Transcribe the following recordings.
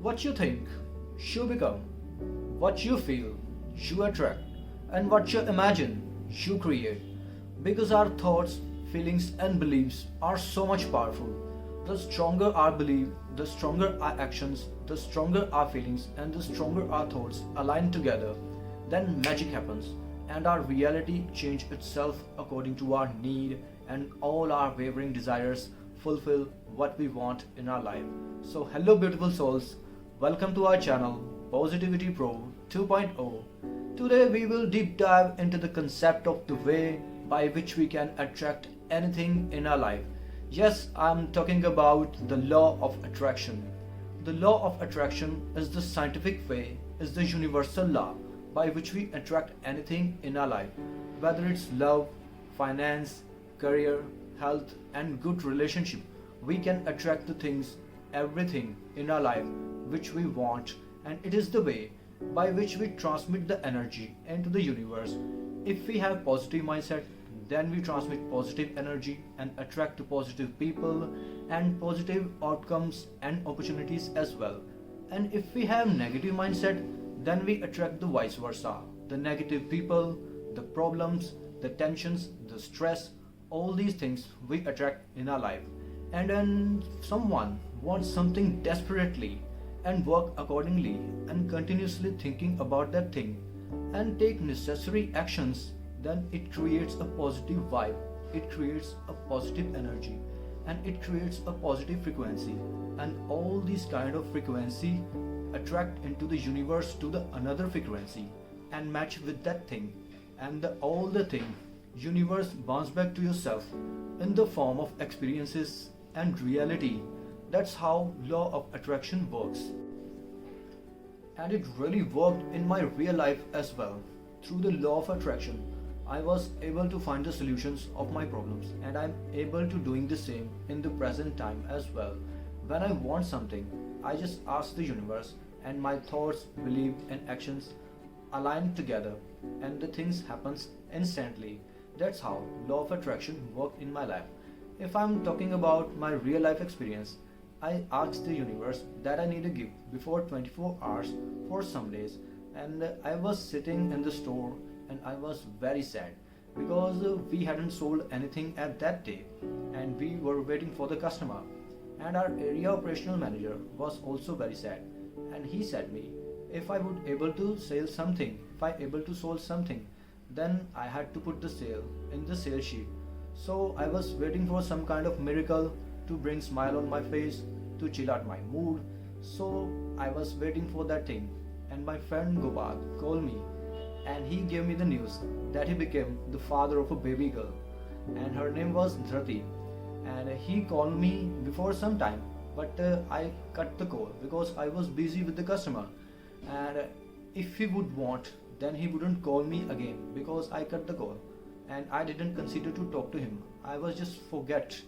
What you think, you become. What you feel, you attract. And what you imagine, you create. Because our thoughts, feelings, and beliefs are so much powerful. The stronger our belief, the stronger our actions, the stronger our feelings, and the stronger our thoughts align together, then magic happens, and our reality change itself according to our need, and all our wavering desires fulfill what we want in our life. So hello beautiful souls, welcome to our channel Positivity Pro 2.0. Today we will deep dive into the concept of the way by which we can attract anything in our life. Yes, I'm talking about the law of attraction. The law of attraction is the scientific way, is the universal law by which we attract anything in our life, whether it's love, finance, career, health, and good relationship. We can attract the things, everything in our life which we want, and it is the way by which we transmit the energy into the universe. If we have positive mindset, then we transmit positive energy and attract to positive people and positive outcomes and opportunities as well. And if we have negative mindset, then we attract the vice versa, the negative people, the problems, the tensions, the stress, all these things we attract in our life. And when someone wants something desperately and work accordingly and continuously thinking about that thing and take necessary actions, then it creates a positive vibe, it creates a positive energy, and it creates a positive frequency, and all these kind of frequency attract into the universe to the another frequency and match with that thing, and all the thing universe bounce back to yourself in the form of experiences and reality. That's how law of attraction works, and it really worked in my real life as well. Through the law of attraction, I was able to find the solutions of my problems, and I'm able to doing the same in the present time as well. When I want something, I just ask the universe, and my thoughts, beliefs, and actions align together, and the things happens instantly. That's how law of attraction worked in my life. If I'm talking about my real life experience, I asked the universe that I need a gift before 24 hours for some days, and I was sitting in the store and I was very sad because we hadn't sold anything at that day and we were waiting for the customer, and our area operational manager was also very sad, and he said me if I would able to sell something, if I able to sold something, then I had to put the sale in the sale sheet. So I was waiting for some kind of miracle to bring smile on my face, to chill out my mood. So I was waiting for that thing, and my friend Gopal called me, and he gave me the news that he became the father of a baby girl, and her name was Dhrati. And he called me before some time, but I cut the call because I was busy with the customer, and if he would want, then he wouldn't call me again because I cut the call, and I didn't consider to talk to him. I was just forget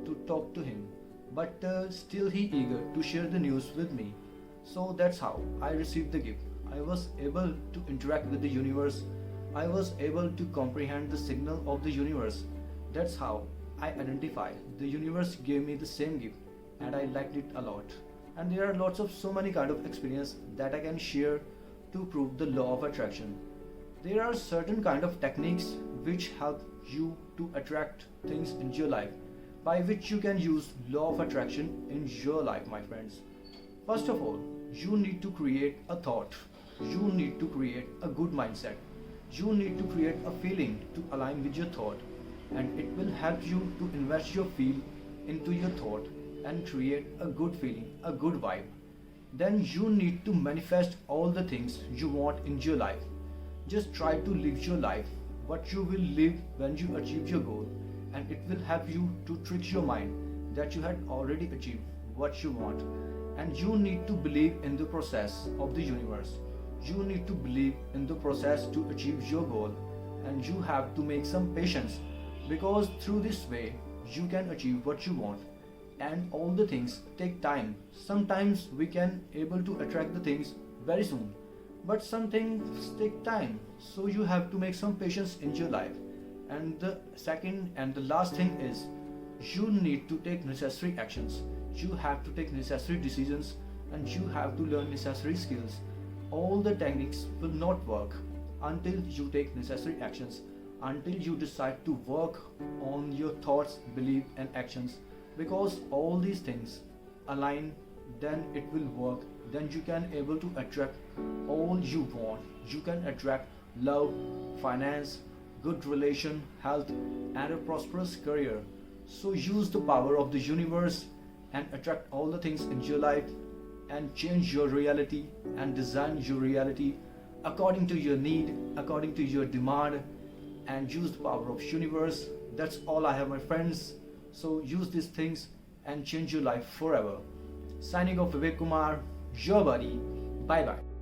to talk to him, but still he eager to share the news with me. So that's how I received the gift. I was able to interact with the universe. I was able to comprehend the signal of the universe. That's how I identify the universe gave me the same gift, and I liked it a lot. And there are lots of so many kind of experience that I can share to prove the law of attraction. There are certain kind of techniques which help you to attract things into your life, by which you can use law of attraction in your life, my friends. First of all, you need to create a thought. You need to create a good mindset. You need to create a feeling to align with your thought, and it will help you to invest your feel into your thought and create a good feeling, a good vibe. Then you need to manifest all the things you want in your life. Just try to live your life, what you will live when you achieve your goal, and it will help you to trick your mind that you had already achieved what you want. And you need to believe in the process of the universe. You need to believe in the process to achieve your goal, and you have to make some patience, because through this way you can achieve what you want, and all the things take time. Sometimes we can able to attract the things very soon, but some things take time, so you have to make some patience in your life. And the second and the last thing is, you need to take necessary actions. You have to take necessary decisions and you have to learn necessary skills. All the techniques will not work until you take necessary actions, until you decide to work on your thoughts, belief and actions, because all these things align, then it will work. Then you can able to attract all you want. You can attract love, finance, good relation, health and a prosperous career. So use the power of the universe and attract all the things in your life and change your reality and design your reality according to your need, according to your demand, and use the power of universe. That's all I have, my friends. So use these things and change your life forever. Signing off, Vivek Kumar, your buddy. Bye bye.